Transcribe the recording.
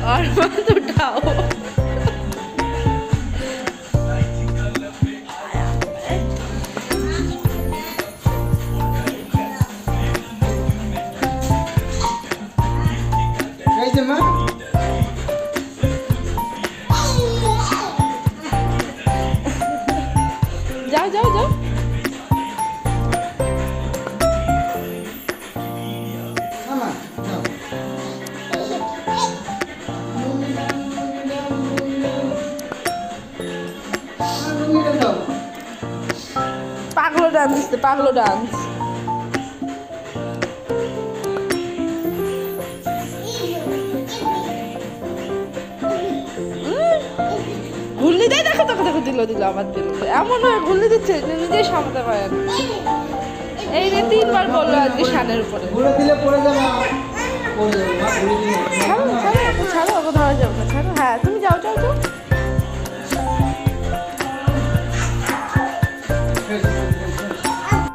और मत उठाओ। जाओ जाओ जाओ। পাগলো ডান্স, পাগলো ডান্স। ঘুরলি দেয়, দেখো দেখো দেখো, দিল দিল আবার দিল। এমন হয় ঘুরলি দিচ্ছে নিজেই সামলাতে পারে না। এই যে 3 বার বললো আজকে শানের উপরে। ঘুরে দিলে পড়ে যাবে।